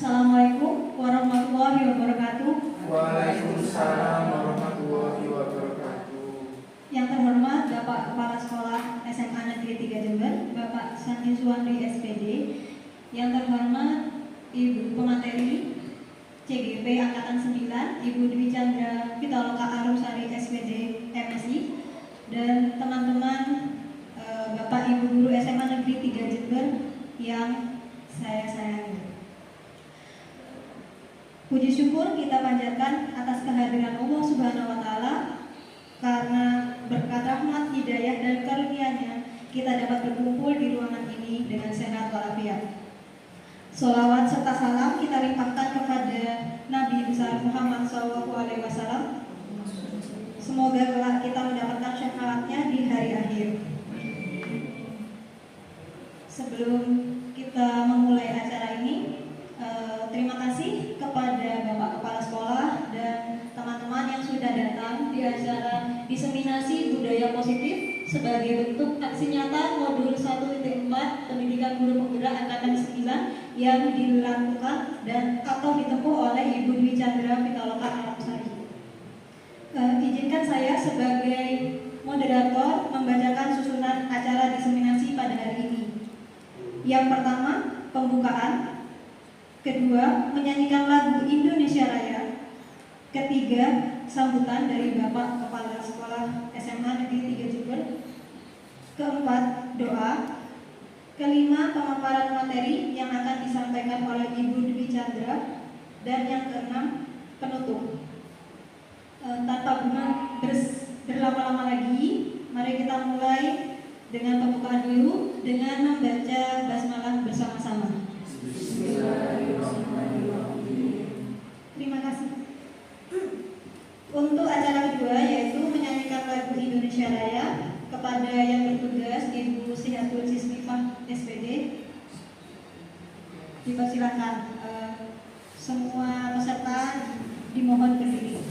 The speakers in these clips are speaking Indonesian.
Assalamualaikum warahmatullahi wabarakatuh. Waalaikumsalam warahmatullahi wabarakatuh. Yang terhormat Bapak Kepala Sekolah SMA Negeri 3 Jember, Bapak Sandi Suwandi SPD. Yang terhormat Ibu Pemateri CGP Angkatan 9, Ibu Dwi Chandra Pitaloka Arumsari SPD MSI, dan teman-teman Bapak Ibu Guru SMA Negeri 3 Jember yang saya sayangi. Puji syukur kita panjatkan atas kehadiran Allah Subhanahu wa Ta'ala, karena berkat rahmat, hidayah, dan karunia-Nya kita dapat berkumpul di ruangan ini dengan sehat walafiat. Sholawat serta salam kita limpahkan kepada Nabi besar Muhammad SAW. Semoga kelak kita mendapatkan syafaatnya di hari akhir. Sebelum kita memulai acara ini, terima kasih kepada Bapak Kepala Sekolah dan teman-teman yang sudah datang di acara diseminasi budaya positif sebagai bentuk aksi nyata modul 1.4 pendidikan guru penggerak angkatan 9 yang dilakukan dan atau ditempuh oleh Ibu Dwi Chandra Pitaloka Arumsari. Izinkan saya sebagai moderator membacakan susunan acara diseminasi pada hari ini. Yang pertama, pembukaan. Kedua, menyanyikan lagu Indonesia Raya. Ketiga, sambutan dari Bapak Kepala Sekolah SMA Negeri 3 Jember. Keempat, doa. Kelima, pemaparan materi yang akan disampaikan oleh Ibu Dwi Chandra. Dan yang keenam, penutup. Tanpa berlama-lama lagi, mari kita mulai dengan pembukaan dulu dengan membaca basmalah bersama-sama. Terima kasih. Untuk acara kedua, yaitu menyanyikan lagu Indonesia Raya, kepada yang bertugas Ibu Sihatul Sismifah SPD, dipersilakan. Semua peserta dimohon berdiri.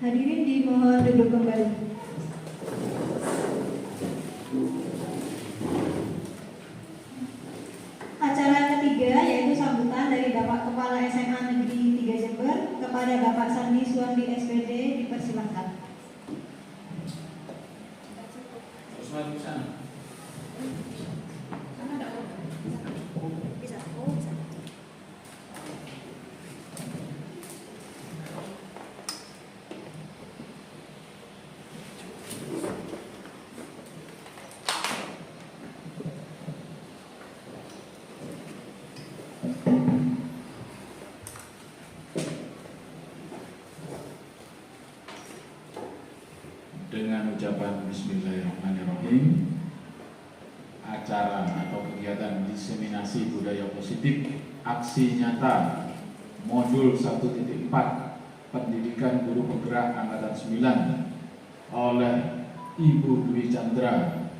Hadirin dimohon duduk kembali. Acara ketiga yaitu sambutan dari Bapak Kepala SMA Negeri 3 Jember kepada Bapak Sandi Suwandi SPD, dipersilakan. Dengan ucapan Bismillahirrahmanirrahim, acara atau kegiatan diseminasi budaya positif aksi nyata modul 1.4 pendidikan guru penggerak angkatan 9 oleh Ibu Dwi Chandra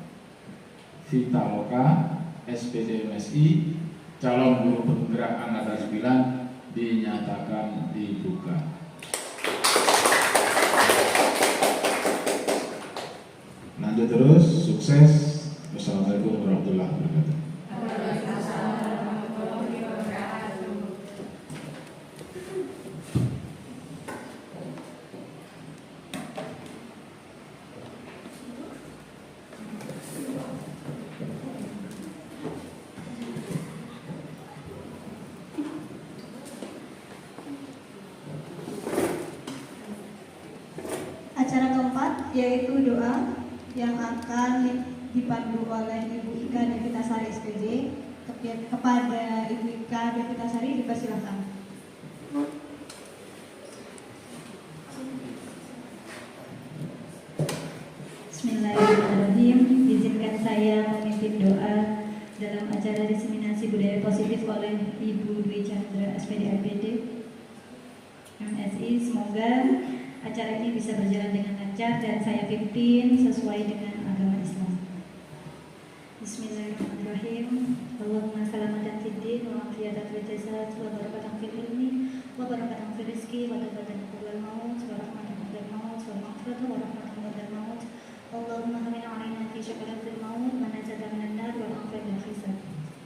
Vitaloka SPD MSI calon guru penggerak angkatan 9 dinyatakan dibuka. Lanjut terus, sukses. Wassalamualaikum warahmatullahi wabarakatuh. Acara keempat yaitu doa yang akan dipandu oleh Ibu Ika Devitasari SPJ. Kepada Ibu Ika Devitasari dipersilakan. Bismillahirrahmanirrahim. Izinkan saya memimpin doa dalam acara diseminasi budaya positif oleh Ibu Dwi Chandra SPD MSI. Semoga acara ini bisa berjalan dengan lancar dan saya pimpin sesuai dengan agama Islam. Bismillahirrahmanirrahim. Allahumma salamatan fid din wa afiyatan fil jasad wa barakatan fil ilmi wa barakatan fil rizqi wa tawbatan qabla al-maut wa rahmatan qabla al-maut wa maghfiratan wa rahmatan ba'da al-maut. Allahumma hamina 'alaina fi syakaratil maut wa najata minan nar wa aqibal hisab.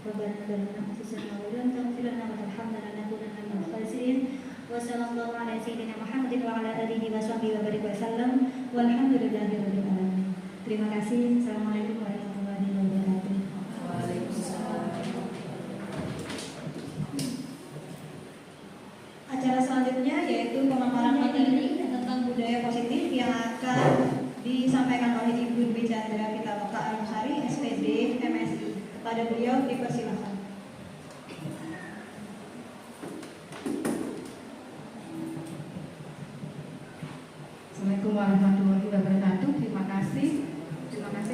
Rabbana zalamna anfusana wa lam taghfir lana wa tarhamna lanakunanna minal khasirin. Wa sallallahu ala sayyidina Muhammadin wa ala alihi wa sahbihi wa barik wa sallam. Walhamdulillahi rabbil alamin. Terima kasih. Assalamualaikum warahmatullahi wabarakatuh. Acara selanjutnya yaitu pemaparan materi tentang budaya positif yang akan disampaikan oleh Ibu Dwi Chandra Vitaloka Anusari SPD MSI. Kepada beliau dipersilakan. Assalamualaikum warahmatullahi wabarakatuh. Terima kasih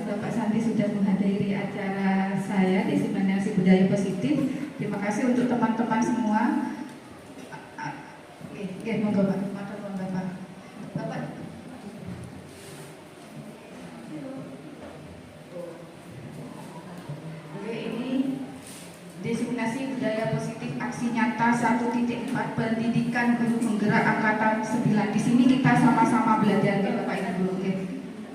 Bapak Sandi sudah menghadiri acara saya diseminasi budaya positif. Terima kasih untuk teman-teman semua. Oke, monggo Pak. Bapak. Oke, ini diseminasi budaya positif aksi nyata 1.4 pendidikan guru penggerak angkatan 9. Di sini kita sama-sama belajar ya Bapak Ibu. Oke.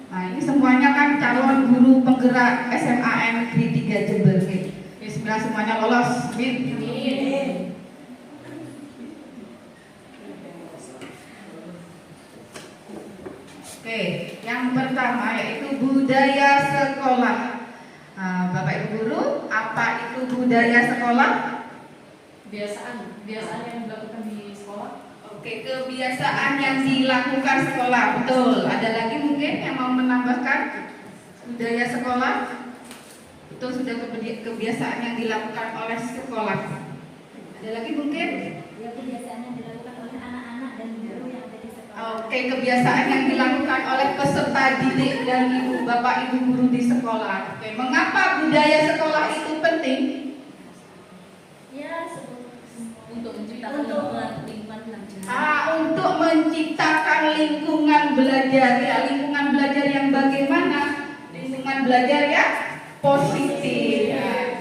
Nah, ini semuanya kan calon guru penggerak SMA Negeri 3 Jember. Oke. Bismillah, semuanya lolos. Amin. Oke, yang pertama yaitu budaya sekolah. Nah, Bapak Ibu guru, apa itu budaya sekolah? Kebiasaan yang dilakukan di sekolah. Oke, kebiasaan yang dilakukan sekolah, betul. Ada lagi mungkin yang mau menambahkan budaya sekolah? Betul, sudah kebiasaan yang dilakukan oleh sekolah. Ada lagi mungkin? Ya, kebiasaan yang dilakukan oleh anak-anak dan guru yang ada di sekolah. Oke, kebiasaan yang dilakukan oleh peserta didik dan ibu bapak ibu guru di sekolah. Oke, mengapa budaya sekolah itu penting? Ya, untuk menciptakan lingkungan belajar. Untuk menciptakan lingkungan belajar. Ya, lingkungan belajar yang bagaimana? Lingkungan belajar yang positif. Ya,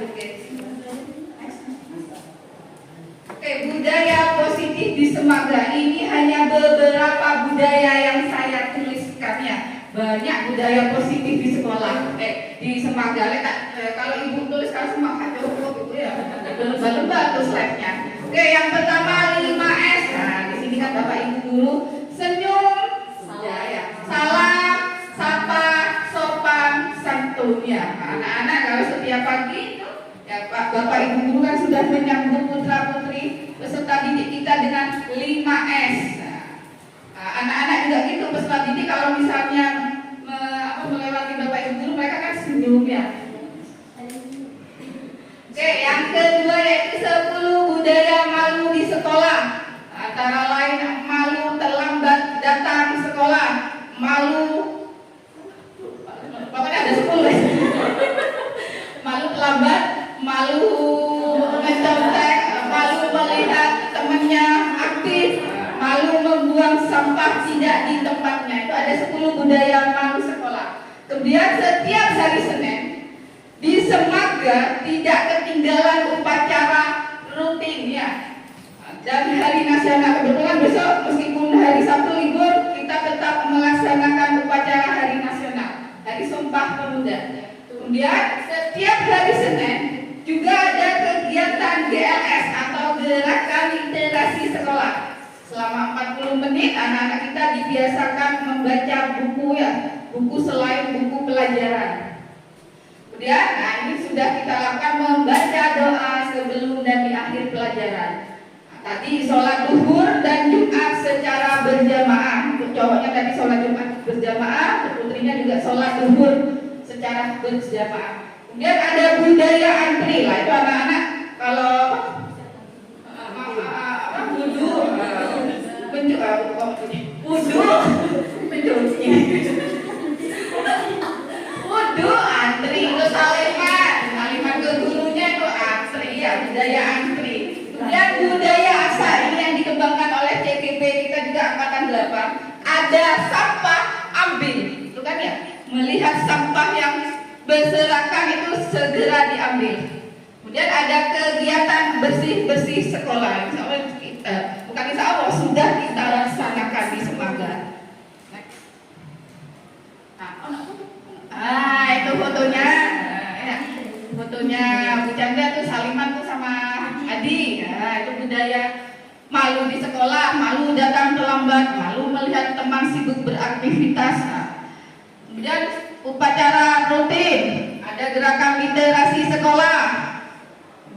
Oke, budaya positif di Semaga ini hanya beberapa budaya yang saya tuliskan ya. Banyak budaya positif di sekolah. Di Semaga. Kalau ibu tuliskan Semaga cukup gitu ya. Lebih-lebih tuh slide-nya. Oke, yang pertama 5S. Nah, di sini kan Bapak Ibu guru senyum, salam, sapa, sopan, santun ya. Anak-anak kalau setiap pagi ya Bapak Ibu guru kan sudah menyambut putra-putri peserta didik kita dengan 5S. Nah, anak-anak juga gitu peserta didik kalau misalnya melewati Bapak Ibu guru mereka kan senyum ya. Oke, yang kedua yaitu 10 budaya malu di sekolah. Antara lain malu terlambat datang sekolah, malu pokoknya ada 10 malu Kemudian setiap hari Senin di Semaga tidak ketinggalan upacara rutin ya. Dan hari nasional kebetulan besok meskipun hari Sabtu libur kita tetap melaksanakan upacara hari nasional, Hari Sumpah Pemuda. Kemudian setiap hari Senin juga ada kegiatan GLS atau Gerakan Literasi Sekolah. Selama 40 menit anak-anak kita dibiasakan membaca buku ya, buku selain buku pelajaran. Kemudian, nah ini sudah kita lakukan membaca doa sebelum dan di akhir pelajaran. Nah, tadi sholat duhur dan Jumat secara berjamaah. Untuk cowoknya tadi sholat Jumat berjamaah, untuk putrinya juga sholat duhur secara berjamaah. Kemudian ada budaya antri lah, itu anak-anak kalau wudu antri itu saliman ke gurunya itu antri ya, budaya antri. Kemudian budaya asa ini yang dikembangkan oleh CGP kita juga angkatan 8. Ada sampah ambil, itu kan ya, melihat sampah yang berserakan itu segera diambil. Kemudian ada kegiatan bersih-bersih sekolah. Bukan insya Allah sudah kita laksanakan di Semaga. Itu fotonya. Fotonya Bu Chandra tuh saliman tuh sama Adi. Itu budaya malu di sekolah, malu datang terlambat, malu melihat teman sibuk beraktivitas. Kemudian upacara rutin, ada gerakan literasi sekolah,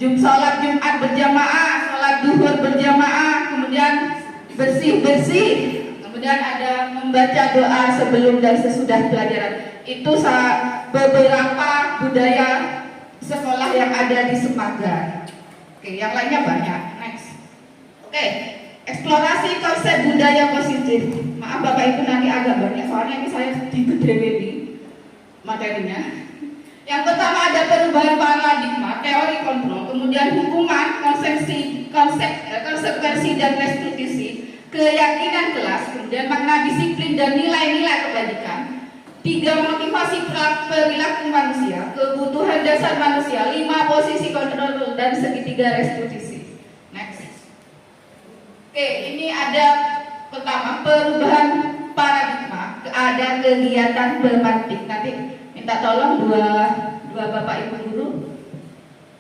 sholat Jumat berjamaah, sholat duhur berjamaah, kemudian bersih-bersih, kemudian ada membaca doa sebelum dan sesudah pelajaran. Itu beberapa budaya sekolah yang ada di Semaga. Oke, yang lainnya banyak. Next. Oke, eksplorasi konsep budaya positif. Maaf Bapak Ibu nanti agak banyak, soalnya ini saya digedewe di materinya. Yang pertama ada perubahan paradigma, teori kontrol, kemudian hukuman, konsekuensi dan restitusi, keyakinan kelas, kemudian makna disiplin dan nilai-nilai kebajikan, 3 motivasi perilaku manusia, kebutuhan dasar manusia, 5 posisi kontrol dan segitiga restitusi. Next. Oke, ini ada pertama perubahan paradigma, ada kegiatan pemantik. Nanti minta tolong dua Bapak Ibu guru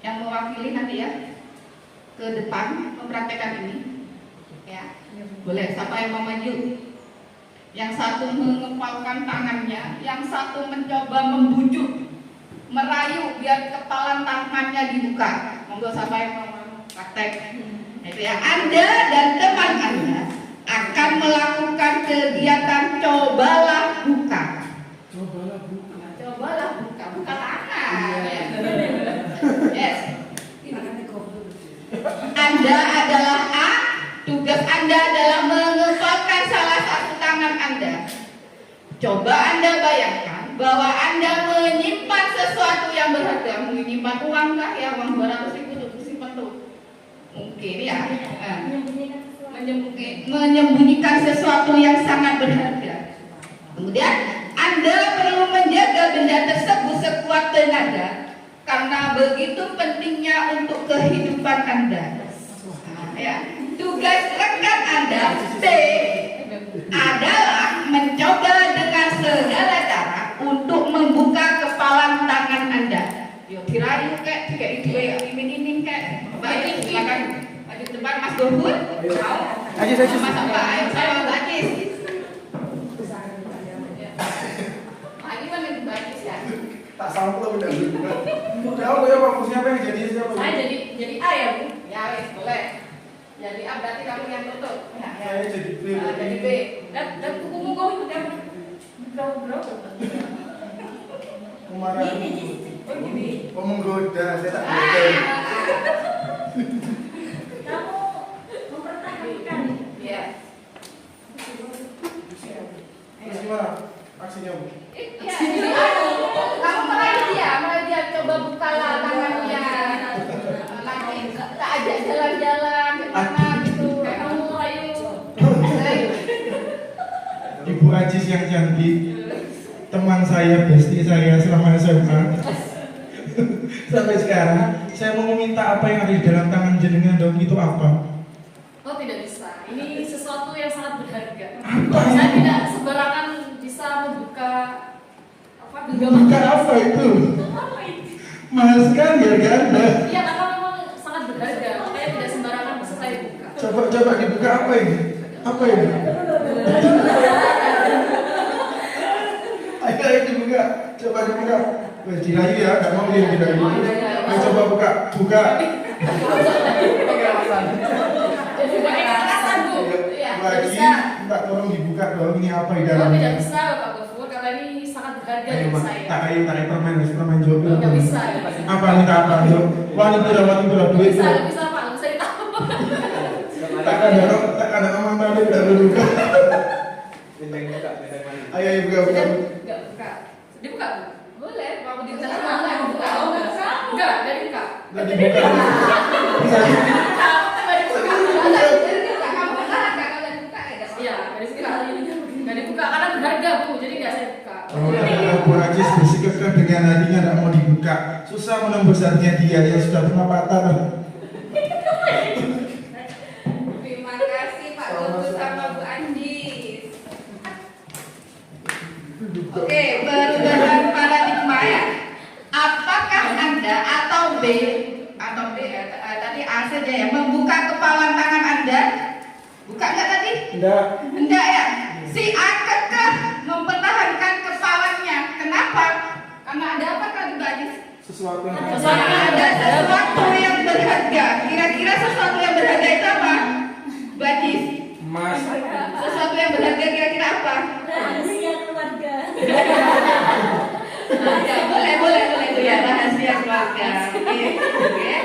yang mewakili nanti ya ke depan mempraktekkan ini. Ya, boleh. Siapa yang mau maju? Yang satu mengepalkan tangannya, yang satu mencoba membujuk, merayu biar kepalan tangannya dibuka. Monggo siapa yang mau praktek? Itu ya. Anda dan teman Anda akan melakukan kegiatan cobalah buka. Cobalah buka tangan. Yes. Anda adalah A. Tugas Anda adalah mengepalkan salah satu tangan Anda. Coba Anda bayangkan bahwa Anda menyimpan sesuatu yang berharga. Menyimpan uang kah ya, uang 200.000 itu simpan tuh. Mungkin ya. Menyembunyikan sesuatu yang sangat berharga. Kemudian Anda perlu menjaga benda tersebut sekuat tenaga karena begitu pentingnya untuk kehidupan Anda. Ya. Tugas rekan Anda B adalah mencoba dengan segala cara untuk membuka kepalan tangan Anda. Yo dirayu kayak ini kayak. Baik, silakan maju ke depan Mas Gohur. Ayo Mas apa? Ayo saya Mbak Ajis. Ini mana Mbak Ajis ya? Tak salah pula udah. Tahu ya Pak, fungsinya apa yang jadi siapa? Saya jadi A ya Bu? Ya wes boleh. Jadi A berarti kamu yang tutup. Ya. Saya jadi B. Jadi B. Dan kukumu kau itu kan bro. Kemarin menggoda, saya tak Ah. goda. Kamu mempertahankan. Ya. Terus gimana aksinya Bu? Ya, kamu meraih dia coba bukalah tangannya. Nanti tak ajak jalan-jalan kemana gitu. Kamu ayo. Ibu Ajis yang cantik. teman saya, bestie saya selama SMA sampai sekarang. Saya mau meminta apa yang ada di dalam tangan jenengan dong, itu apa? Oh tidak bisa. Ini sesuatu yang sangat berharga. Apa? Saya tidak sembarangan bisa membuka apa Buka apa itu? Apa itu? Mahal sekali harga Anda. Iya, karena memang sangat berharga. Makanya tidak sembarangan bisa saya buka. Coba dibuka, apa ini? Apa ini? Ayo dibuka, coba dibuka. Wes dirayu ya, nggak mau dia dirayu. Ayo coba buka. Jadi pakai kekerasan Bu. Iya, tidak Lagi, bisa. minta tolong dibuka dong. Ini apa di Oh, dalamnya? tidak bisa Bapak Gofur karena ini sangat berharga Ayo, bagi Pak. saya. Tarik permen jok. Tidak bisa. Apa nih apa jok? Wani pura duit. Bisa, nggak bisa Pak, nggak bisa ditahu. Tak ada omong tadi tidak berbuka. Ayo buka. Nggak buka. Dibuka Bu? Boleh, mau dibuka sama nggak dibuka? Oh, nggak, dari buka. Nggak dibuka. Bisa. Iya, dari sini nggak dibuka karena berharga Bu, jadi nggak saya buka. Oh, Bu Ajis bersikeras dengan hatinya tidak mau dibuka. Susah menembus hatinya dia yang sudah pernah patah. Terima kasih Pak Gofur sama Bu Anjis. Oke, perubahan paradigma ya. Apakah Anda atau B tadi A saja ya, membuka kepalan tangan Anda? Buka nggak tadi? Enggak ya. Si A kekeh mempertahankan kepalanya. Kenapa? Karena ada apa tadi Mbak Anjis? Sesuatu yang Ada sesuatu yang berharga. Kira-kira sesuatu yang berharga itu apa? Mbak Anjis? emas. Sesuatu yang berharga kira-kira apa? Rahasia keluarga. Ya, boleh itu ya, rahasia keluarga. Oke.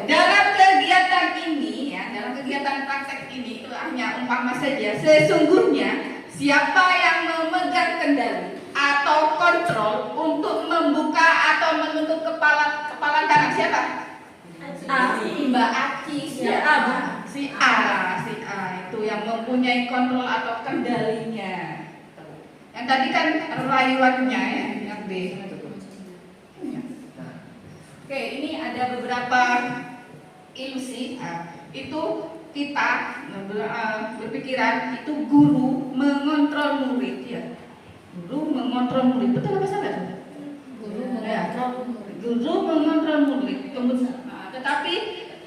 Dalam kegiatan ini ya, dalam kegiatan praktek ini itu hanya umpama saja. Sesungguhnya siapa yang memegang kendali atau kontrol untuk membuka atau menutup kepala tangan siapa? Mbak Aci, siapa? Si A itu yang mempunyai kontrol atau kendalinya. Yang tadi kan rayuannya ya, yang B. Oke, ini ada beberapa ilusi. Itu kita berpikiran itu guru mengontrol murid ya. Guru mengontrol murid, betul apa salah? Guru mengontrol murid. Tetapi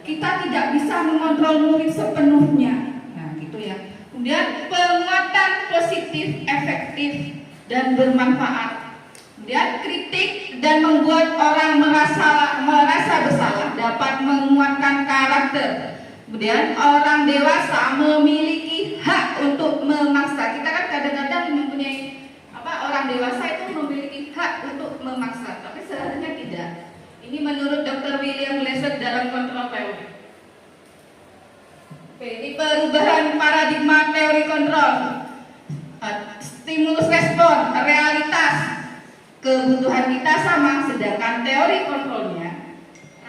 kita tidak bisa mengontrol murid sepenuhnya. Nah, gitu ya. Kemudian penguatan positif, efektif dan bermanfaat. Kemudian kritik dan membuat orang merasa bersalah dapat menguatkan karakter. Kemudian orang dewasa memiliki hak untuk memaksa. Kita kan kadang-kadang mempunyai orang dewasa itu memiliki hak untuk memaksa, tapi seharusnya tidak. Ini menurut Dr. William Glasser dalam kontrol teori. Oke, ini perubahan paradigma teori kontrol. Stimulus respon, realitas, kebutuhan kita sama, sedangkan teori kontrolnya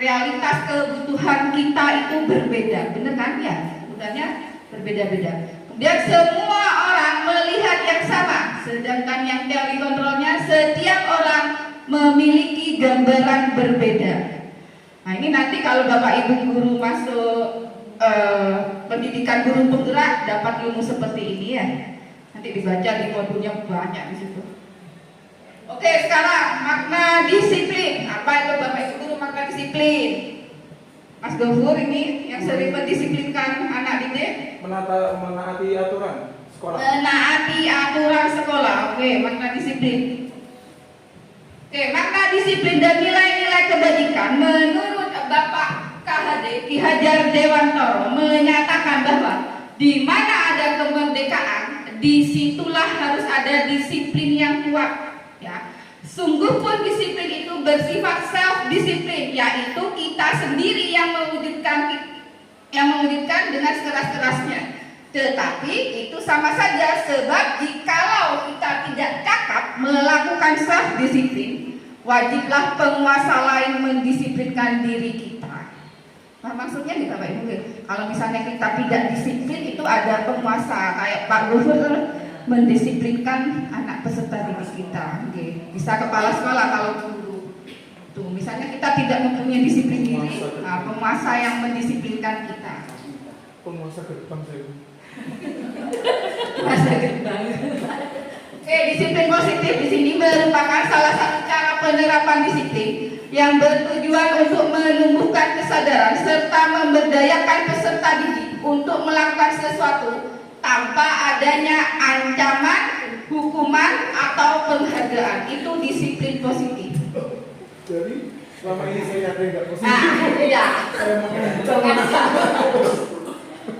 realitas kebutuhan kita itu berbeda, benar kan ya? Kebutuhannya berbeda-beda. Kemudian semua orang melihat yang sama, sedangkan yang teori kontrolnya setiap orang memiliki gambaran berbeda. Nah ini nanti kalau Bapak Ibu guru masuk pendidikan guru penggerak dapat ilmu seperti ini ya. Nanti dibaca di modulnya banyak di situ. Oke, sekarang makna disiplin. Apa itu Bapak Ibu guru makna disiplin? Mas Gofur ini yang sering mendisiplinkan anak didik. Menaati aturan sekolah. Menaati aturan sekolah. Oke, makna disiplin. Oke, makna disiplin dan nilai-nilai kebajikan menurut Bapak KHD Ki Hajar Dewantoro menyatakan bahwa di mana ada kemerdekaan, disitulah harus ada disiplin yang kuat. Ya, sungguh pun disiplin itu bersifat self disiplin, yaitu kita sendiri yang mewujudkan dengan sekeras-kerasnya. Tetapi itu sama saja, sebab jikalau kita tidak cakap melakukan self disiplin, wajiblah penguasa lain mendisiplinkan diri kita. Nah, maksudnya nih Bapak Ibu, kalau misalnya kita tidak disiplin itu ada penguasa kayak Pak Gofur mendisiplinkan anak peserta didik kita. Oke. Bisa kepala sekolah kalau guru. Tuh, misalnya kita tidak mempunyai disiplin diri, penguasa yang mendisiplinkan kita. Penguasa gerbang saya. Masa gerbang. Oke, disiplin positif di sini merupakan salah satu cara penerapan disiplin yang bertujuan untuk menumbuhkan kesadaran serta memberdayakan peserta didik untuk melakukan sesuatu tanpa adanya ancaman, hukuman, atau penghargaan. Itu disiplin positif. Jadi selama ini saya ada nggak positif. Iya. Saya mau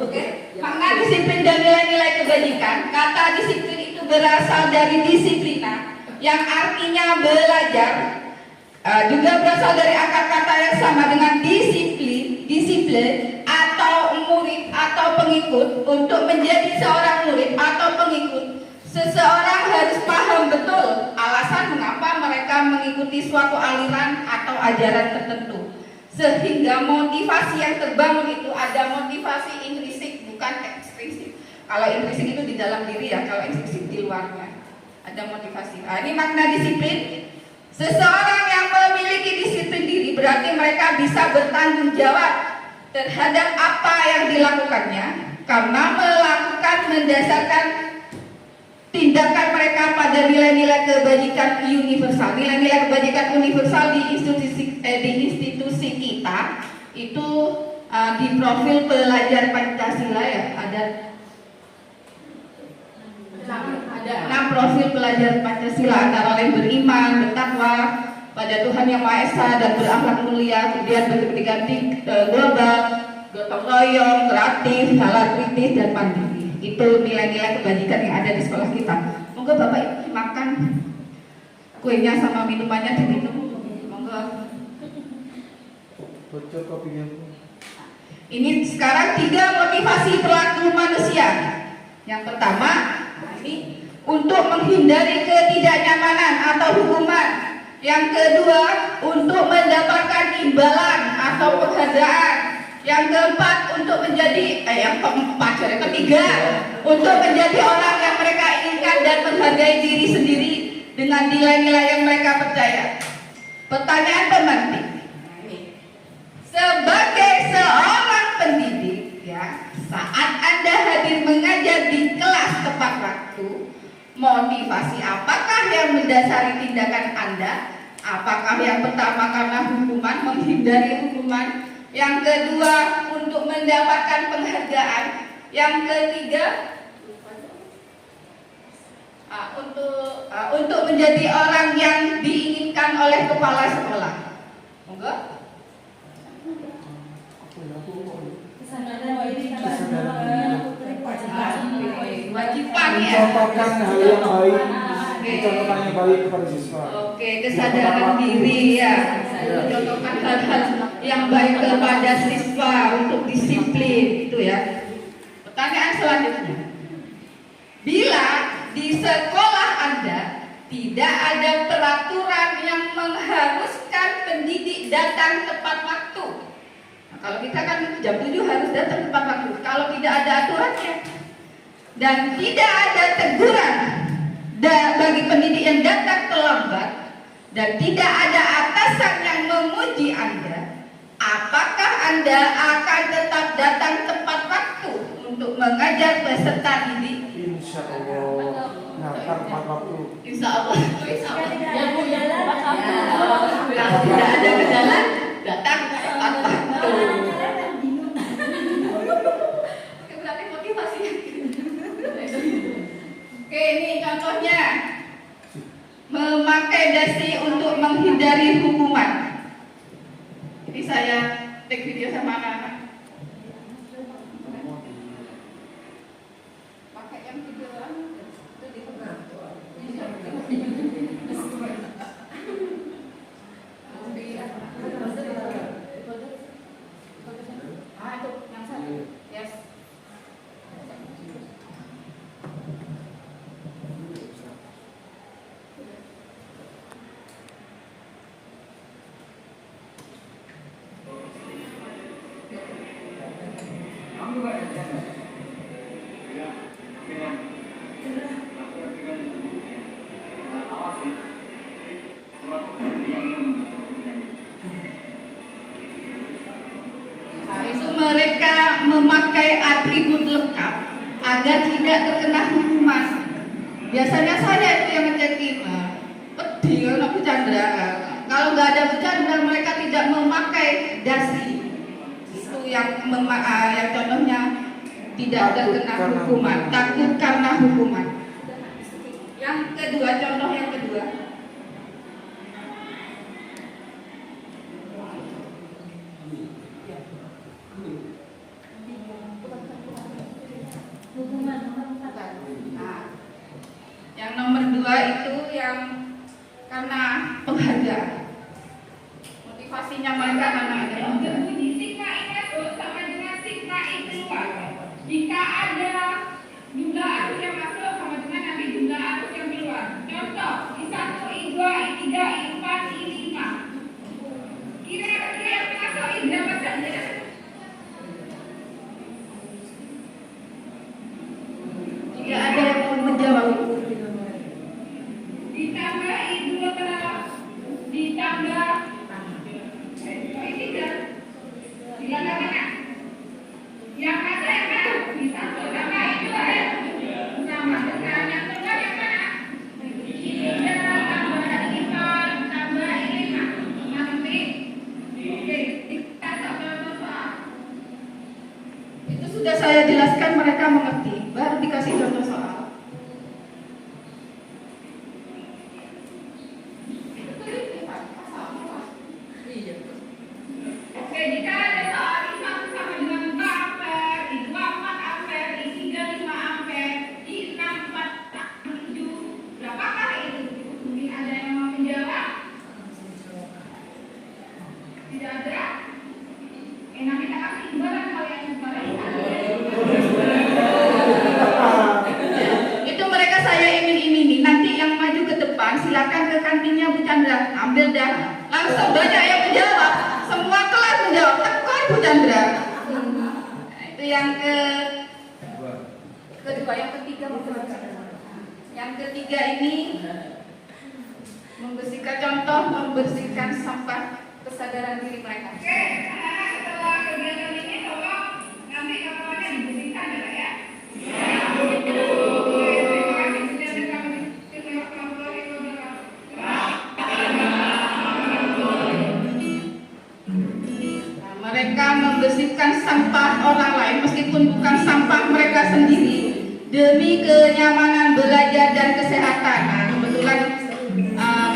Oke. Makna disiplin dan nilai-nilai kebajikan. Kata disiplin itu berasal dari disiplina, yang artinya belajar. Juga berasal dari akar kata yang sama dengan disiplin atau murid atau pengikut. Untuk menjadi seorang murid atau pengikut, seseorang harus paham betul alasan mengapa mereka mengikuti suatu aliran atau ajaran tertentu. Sehingga motivasi yang terbangun itu ada motivasi intrinsik, bukan ekstrinsik. Kalau intrinsik itu di dalam diri ya, kalau ekstrinsik di luarnya. Ada motivasi. Ini makna disiplin. Seseorang yang memiliki disiplin diri berarti mereka bisa bertanggung jawab terhadap apa yang dilakukannya, karena melakukan mendasarkan tindakan mereka pada nilai-nilai kebajikan universal. Nilai-nilai kebajikan universal di institusi kita itu di profil pelajar Pancasila ya, ada 6 profil pelajar Pancasila, antara lain beriman, bertakwa pada Tuhan Yang Maha Esa dan berakhlak mulia, kemudian berkepentingan global, gotong royong, kreatif, nalar kritis, dan mandiri. Itu nilai-nilai kebajikan yang ada di sekolah kita. Monggo Bapak Ibu makan kuenya sama minumannya diminum. Monggo. bocor kopinya. Ini sekarang 3 motivasi perilaku manusia. Yang pertama, ini untuk menghindari ketidaknyamanan atau hukuman. Yang kedua, untuk mendapatkan imbalan atau penghargaan. Yang keempat, untuk menjadi yang ketiga, untuk menjadi orang yang mereka inginkan dan menghargai diri sendiri dengan nilai-nilai yang mereka percaya. Pertanyaan pemantik. Sebagai seorang pendidik, ya, saat Anda hadir mengajar di kelas tepat waktu, motivasi apakah yang mendasari tindakan Anda? Apakah yang pertama karena hukuman, menghindari hukuman? Yang kedua untuk mendapatkan penghargaan? Yang ketiga untuk menjadi orang yang diinginkan oleh kepala sekolah? Monggo. Kewajiban ya. Mencontohkan hal yang baik, mencontohkan yang baik kepada siswa. Oke, kesadaran diri ya. Mencontohkan hal-hal yang baik kepada siswa untuk disiplin itu ya. Pertanyaan selanjutnya. Bila di sekolah Anda tidak ada peraturan yang mengharuskan pendidik datang tepat waktu. Nah, kalau kita kan jam 7 harus datang tepat waktu. Kalau tidak ada aturannya dan tidak ada teguran bagi pendidik yang datang terlambat dan tidak ada atasan yang memuji Anda, apakah Anda akan tetap datang tepat waktu untuk mengajar peserta didik? Insya Allah, datang tepat waktu. Insya Allah. Kalau tidak ada kendala, datang tepat waktu. Oke, berarti motivasinya. Oke, ini contohnya. Memakai dasi untuk menghindari hukuman. Ini saya take video sama anak-anak. Pakai yang videoan itu di itu yang satu. Yes. tidak terkena hukuman. Biasanya saya itu yang ngecekin. Pedih kalau Bu Chandra. Kalau nggak ada Bu Chandra, mereka tidak memakai dasi. Itu yang contohnya tidak terkena hukuman, takut karena hukuman. Yang kedua, contoh yang kedua. Nah, yang nomor 2 itu yang karena penghargaan. Motivasinya mereka karena ada penghargaan. Sigma itu sama dengan sigma itu keluar. Jika ada jumlah arus yang masuk sama dengan nanti jumlah arus yang keluar. Contoh, I1, I2, I3, I4, I5. Kira-kira yang masuk I berapa saja? Jika ada yang mau menjawab, Ditambah I2 ditambah I3. Ditambah mana? Yang ada yang mana? I1 tambah I2 sama dengan yang kedua yang mana? I3 tambah I4 tambah I5. Nanti oke, kita contoh soal. itu sudah saya jelaskan, mereka mengerti. Baru dikasih contoh soal. Oke, jika ada soal I1 sama dengan 4 ampere, I2 4 ampere, I3 5 ampere, I6 4 7, berapakah itu? Mungkin ada yang mau menjawab? Tidak ada? Enak kita kasih imbalan kalau yang imbalan. Itu mereka saya iming-imingi. Nanti yang maju ke depan silakan ke kantinnya Bu Chandra, ambil dah. Langsung banyak yang menjawab. Semua kelas menjawab. Tekor Bu Chandra. Nah, itu yang kedua, yang ketiga Bu Chandra. Yang ketiga ini membersihkan, contoh membersihkan sampah, kesadaran diri mereka. Oke, anak-anak setelah kegiatan ini tolong nanti kamarnya dibersihkan ya. Oke, terima kasih sudah bergabung. Nah, mereka membersihkan sampah orang lain meskipun bukan sampah mereka sendiri demi kenyamanan belajar dan kesehatan. Nah, kebetulan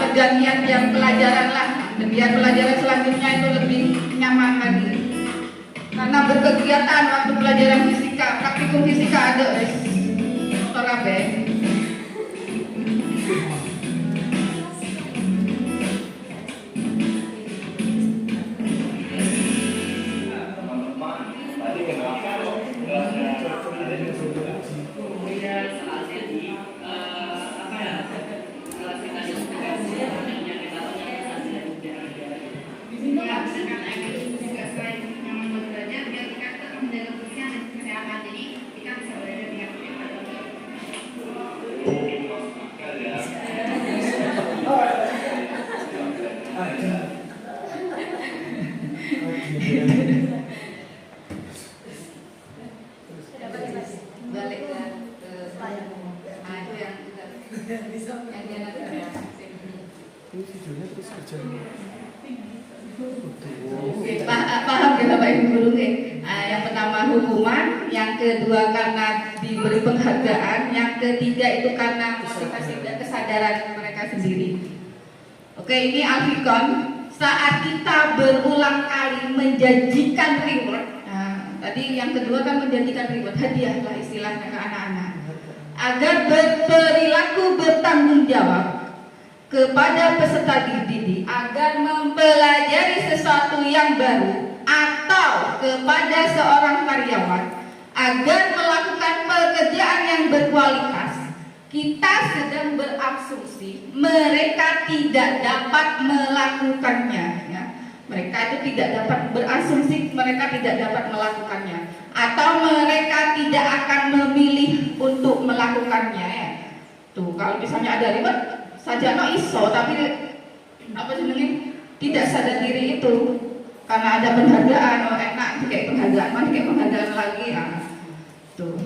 pergantian jam pelajaran lah, biar pelajaran selanjutnya itu lebih nyaman lagi. Karena berkegiatan waktu pelajaran fisika, praktikum fisika ada motor abe. Balik ke yang dia nanti paham ya Bapak Ibu guru nih. Yang pertama hukuman, yang kedua karena diberi penghargaan, yang ketiga itu karena motivasi dan kesadaran mereka sendiri. Oke, ini Alfikon. Saat kita berulang kali menjanjikan reward, tadi yang kedua kan menjanjikan reward, hadiah lah istilahnya ke anak-anak, agar berperilaku bertanggung jawab kepada peserta didik, agar mempelajari sesuatu yang baru, atau kepada seorang karyawan agar melakukan pekerjaan yang berkualitas. Kita sedang berasumsi mereka tidak dapat melakukannya, ya. Mereka itu tidak dapat berasumsi mereka tidak dapat melakukannya, atau mereka tidak akan memilih untuk melakukannya, ya. Tuh, kalau misalnya ada ribet saja no iso, tapi apa jenenge tidak sadar diri itu karena ada penghargaan, oh enak kayak penghargaan, mana kayak penghargaan lagi, ya. Tuh.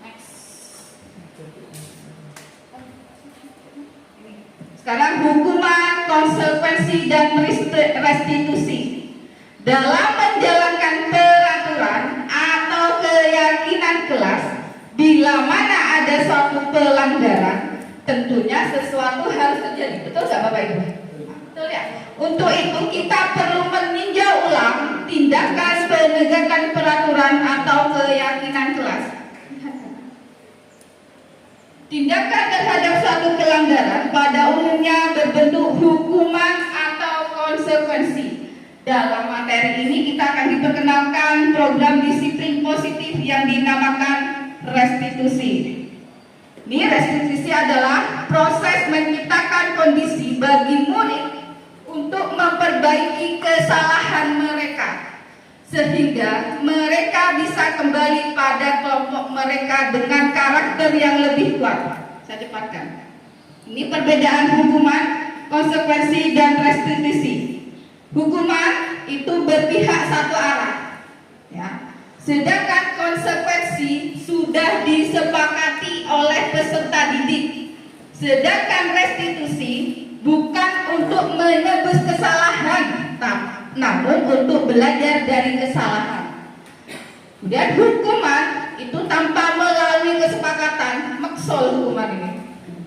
Next. Sekarang hukuman, konsekuensi, dan restitusi. Dalam menjalankan peraturan atau keyakinan kelas, bila mana ada suatu pelanggaran, tentunya sesuatu harus terjadi. Betul nggak Bapak Ibu? Betul ya? Untuk itu kita perlu meninjau ulang tindakan penegakan peraturan atau keyakinan kelas. Tindakan terhadap suatu pelanggaran pada umumnya berbentuk hukuman atau konsekuensi. Dalam materi ini kita akan diperkenalkan program disiplin positif yang dinamakan restitusi. Ini restitusi adalah proses menciptakan kondisi bagi murid untuk memperbaiki kesalahan mereka, sehingga mereka bisa kembali pada kelompok mereka dengan karakter yang lebih kuat. Saya cepatkan. Ini perbedaan hukuman, konsekuensi, dan restitusi. Hukuman itu berpihak satu arah, ya. Sedangkan konsekuensi sudah disepakati oleh peserta didik. Sedangkan restitusi bukan untuk menebus kesalahan, namun untuk belajar dari kesalahan. Kemudian hukuman itu tanpa melalui kesepakatan, maksud hukuman ini.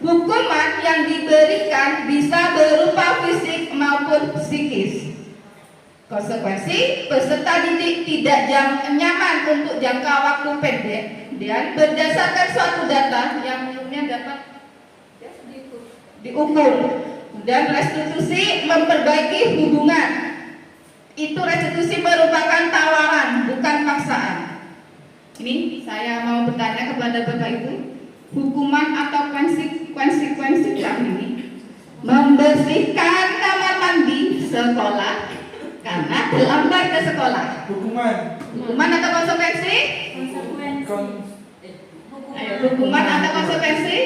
Hukuman yang diberikan bisa berupa fisik maupun psikis. Konsekuensi, peserta didik tidak nyaman untuk jangka waktu pendek dan berdasarkan suatu data yang umumnya dapat diukur. Dan restitusi memperbaiki hubungan. Itu restitusi merupakan tawaran, bukan paksaan. Ini saya mau bertanya kepada Bapak Ibu, hukuman atau konsekuensi ini membersihkan kamar mandi sekolah karena terlambat ke sekolah. Hukuman atau konsekuensi? Ayo, hukuman atau konsekuensi?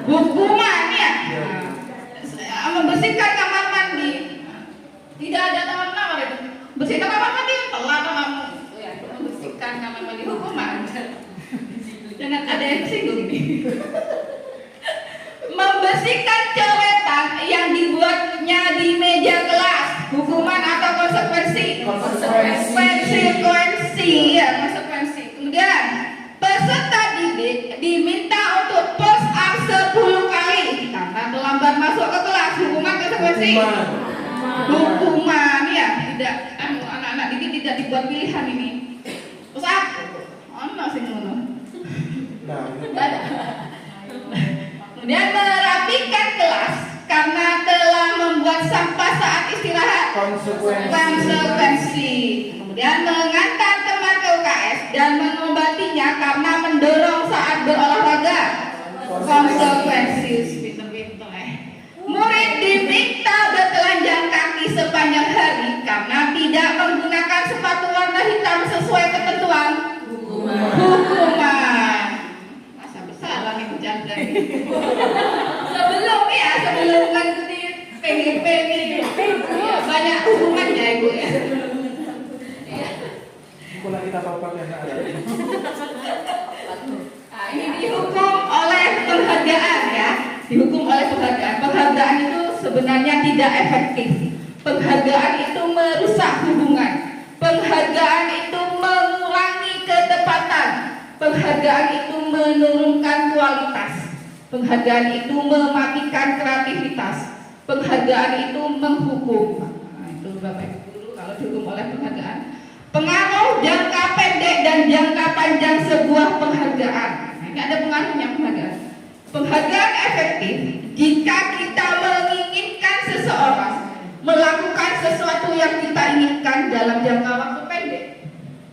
Hukuman ya. Membersihkan kamar mandi. Tidak ada tawar-tawar itu. Bersihkan kamar mandi, telat kamu. Ya, membersihkan kamar mandi hukuman. Jangan ada yang singgung ini. Membersihkan coretan yang dibuatnya di meja kelas. Hukuman atau konsekuensi? Konsekuensi. Ya, konsekuensi. Kemudian peserta didik diminta untuk push up 10 kali karena terlambat masuk ke kelas. Hukuman, konsekuensi? Hukuman ya. Tidak, anak-anak didik tidak dibuat pilihan ini. Push up. Oh, masih ngono. Kemudian merapikan kelas karena telah membuat sampah saat istirahat. Konsekuensi. Kemudian mengantar teman ke UKS dan mengobatinya karena mendorong saat berolahraga. Konsekuensi. Murid diminta bertelanjang kaki sepanjang hari karena tidak menggunakan sepatu warna hitam sesuai ketentuan. Hukuman. Masa bersalah nih bercanda ini. Sebelum mengikuti PGP ini ya, banyak hukumannya Ibu ya. Kalau kita papak ya. Nah, ini dihukum oleh penghargaan ya. Dihukum oleh penghargaan. Penghargaan itu sebenarnya tidak efektif. Penghargaan itu merusak hubungan. Penghargaan itu mengurangi ketepatan. Penghargaan itu menurunkan kualitas. Penghargaan itu mematikan kreativitas. Penghargaan itu menghukum. Nah, itu Bapak Ibu dulu kalau dihukum oleh penghargaan. Pengaruh jangka pendek dan jangka panjang sebuah penghargaan. Nah, ini ada pengaruhnya penghargaan. Penghargaan efektif jika kita menginginkan seseorang melakukan sesuatu yang kita inginkan dalam jangka waktu pendek.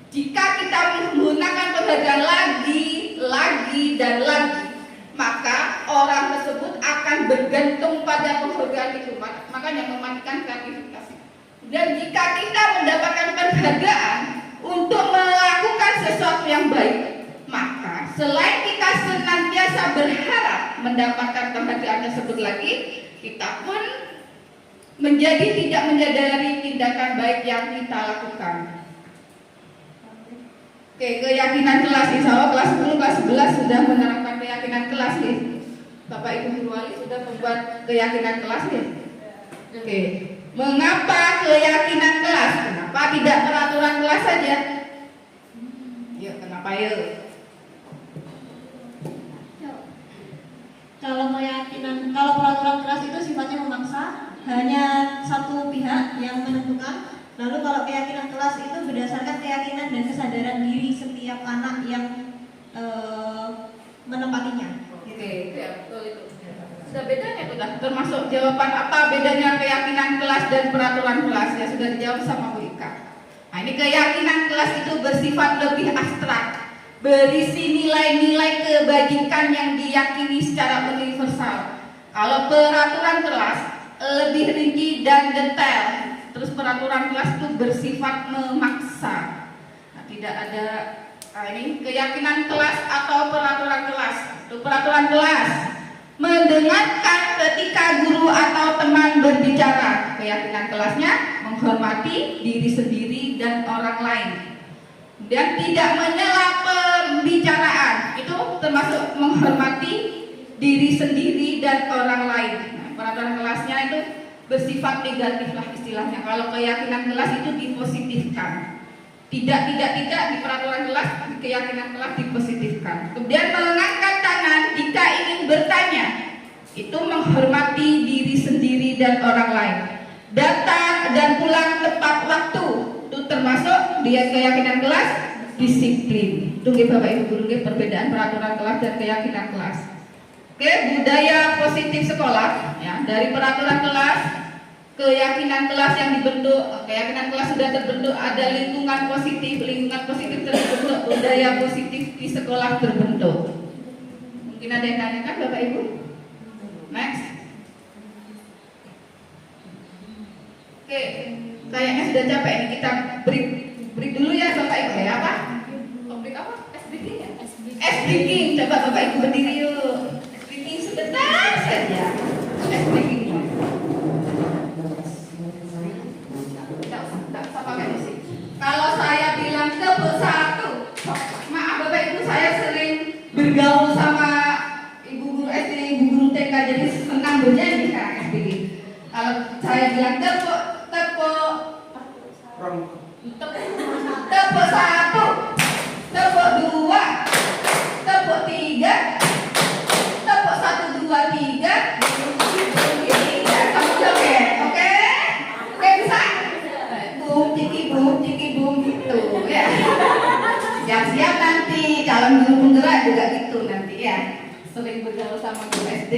Jika kita menggunakan penghargaan lagi dan lagi, maka orang tersebut akan bergantung pada penghargaan itu, makanya mematikan kreativitas. Dan jika kita mendapatkan penghargaan untuk melakukan sesuatu yang baik, maka selain kita senantiasa berharap mendapatkan penghargaan tersebut lagi, kita pun menjadi tidak menyadari tindakan baik yang kita lakukan. Oke, keyakinan kelas, insya Allah kelas 10, kelas 11 sudah menerapkan keyakinan kelas nih. Bapak Ibu Guru Wali sudah membuat keyakinan kelas ya? Oke. Mengapa keyakinan kelas? Kenapa tidak peraturan kelas saja? Ya, kenapa ya? Kalau peraturan kelas itu sifatnya memaksa, hanya satu pihak yang menentukan. Lalu kalau keyakinan kelas itu berdasarkan keyakinan dan kesadaran diri setiap anak yang menempatinya. Oke, itu ya, betul itu. Sudah bedanya tuh dah. Termasuk jawaban apa bedanya keyakinan kelas dan peraturan kelas ya sudah dijawab sama Bu Ika. Nah, ini keyakinan kelas itu bersifat lebih abstrak, berisi nilai-nilai kebajikan yang diyakini secara universal. Kalau peraturan kelas lebih rinci dan detail. Terus peraturan kelas itu bersifat memaksa. Nah, tidak ada ini keyakinan kelas atau peraturan kelas. Itu peraturan kelas mendengarkan ketika guru atau teman berbicara. Keyakinan kelasnya menghormati diri sendiri dan orang lain. Dan tidak menyela pembicaraan. Itu termasuk menghormati diri sendiri dan orang lain. Nah, peraturan kelasnya itu bersifat negatif lah istilahnya. Kalau keyakinan kelas itu dipositifkan. Tidak di peraturan kelas, keyakinan kelas dipositifkan. Kemudian mengangkat tangan jika ingin bertanya, itu menghormati diri sendiri dan orang lain. Datang dan pulang tepat waktu, itu termasuk dia keyakinan kelas, disiplin. Itu Bapak Ibu Guru perbedaan peraturan kelas dan keyakinan kelas. Oke, budaya positif sekolah ya, dari peraturan kelas, keyakinan kelas yang dibentuk, keyakinan kelas sudah terbentuk, ada lingkungan positif terbentuk, budaya positif di sekolah terbentuk. Mungkin ada yang tanyakan Bapak Ibu? Next. Oke, kayaknya sudah capek ini, kita break dulu ya Bapak Ibu ya apa? Break apa? S-breaking ya? S-breaking, coba Bapak Ibu berdiri yuk. S-breaking sebentar saja. S-breaking. Kalau saya bilang tepuk satu, maaf Bapak Ibu, saya sering bergaul sama ibu guru SD, ibu guru TK, jadi senang bernyanyi kan SBG. Kalau saya bilang tepuk satu, tepuk dua, tepuk tiga, tepuk 1, 2, 3, kamu joget, oke? Oke bisa? Boom, ciki boom gitu ya. Siap-siap nanti calon guru penggerak juga gitu nanti ya. Sering bergaul sama guru SD.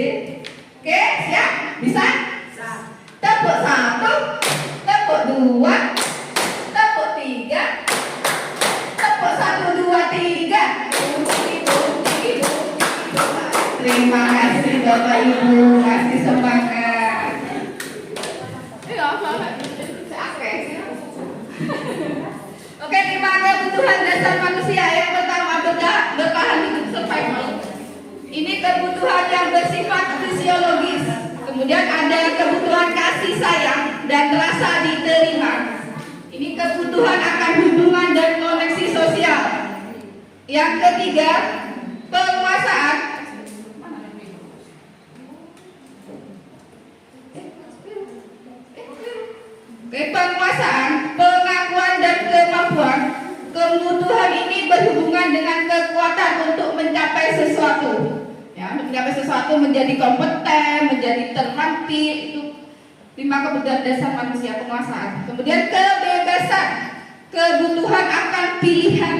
Oke, siap? Bisa? Tepuk 1, tepuk 2, tepuk 3, tepuk 1, 2, 3. Terima kasih Bapak Ibu, kasih semangat. Iya, Oke, 5 kebutuhan dasar manusia. Yang pertama bertahan hidup survival. Ini kebutuhan yang bersifat fisiologis. Kemudian ada kebutuhan kasih sayang dan rasa diterima. Ini kebutuhan akan hubungan dan koneksi sosial. Yang ketiga, penguasaan. Penguasaan, pengakuan dan kemampuan. Kebutuhan ini berhubungan dengan kekuatan untuk mencapai sesuatu. Ya, untuk mencapai sesuatu, menjadi kompeten, menjadi terhati, itu 5 kebutuhan dasar manusia, penguasaan. Kemudian kebebasan, kebutuhan akan pilihan.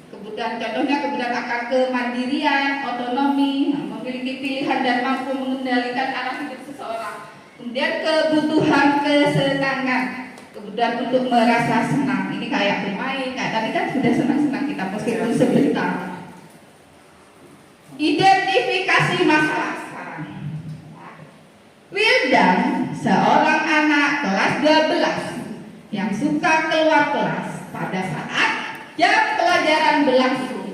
Kebutuhan contohnya kebutuhan akan kemandirian, otonomi, memiliki pilihan dan mampu mengendalikan arah hidup seseorang. Kemudian kebutuhan kesenangan, kebutuhan untuk merasa senang. Ini kayak bermain, kayak tadi kan sudah senang-senang kita meskipun sebentar. Identifikasi masalah sekarang. Wildan, seorang anak kelas 12 yang suka keluar kelas pada saat jam pelajaran berlangsung.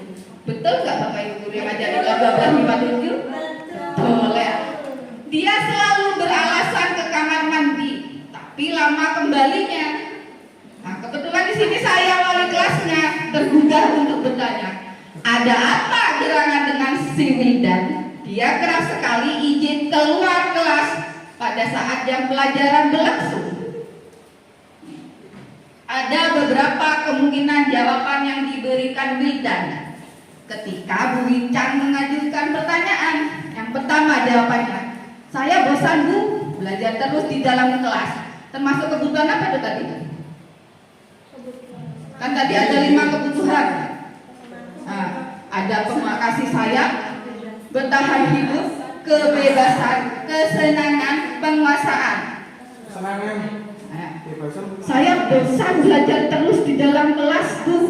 Betul nggak Bapak Ibu guru yang ngajar di 12:57? Betul ya. Dia selalu beralasan ke kamar mandi, tapi lama kembalinya. Nah, kebetulan di sini saya wali kelasnya tergugah untuk bertanya, ada apa gerangan dengan si Wildan? dia keras sekali izin keluar kelas pada saat jam pelajaran berlangsung. Ada beberapa kemungkinan jawaban yang diberikan Wildan ketika Bu Wincang mengajukan pertanyaan. Yang pertama jawabannya, saya bosan Bu, belajar terus di dalam kelas. Termasuk kebutuhan apa itu tadi? Kan tadi ada 5 kebutuhan. Nah, ada kasih sayang, bertahan hidup, kebebasan, kesenangan, penguasaan. Senangan. Nah, Kebebasan. saya bosan belajar terus di dalam kelas tuh.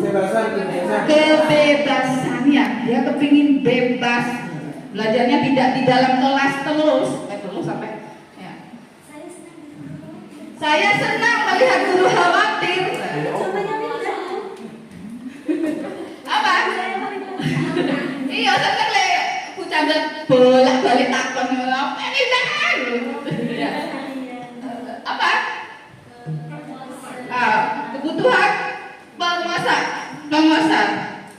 Kebebasannya, dia kepingin bebas. Belajarnya tidak di dalam kelas terus. Terus sampai. Ya. Saya senang melihat guru khawatir. Apa? Iya, senang le. Aku cadat bolak-balik takon apa ini dah. Apa? Kebutuhan penguasa.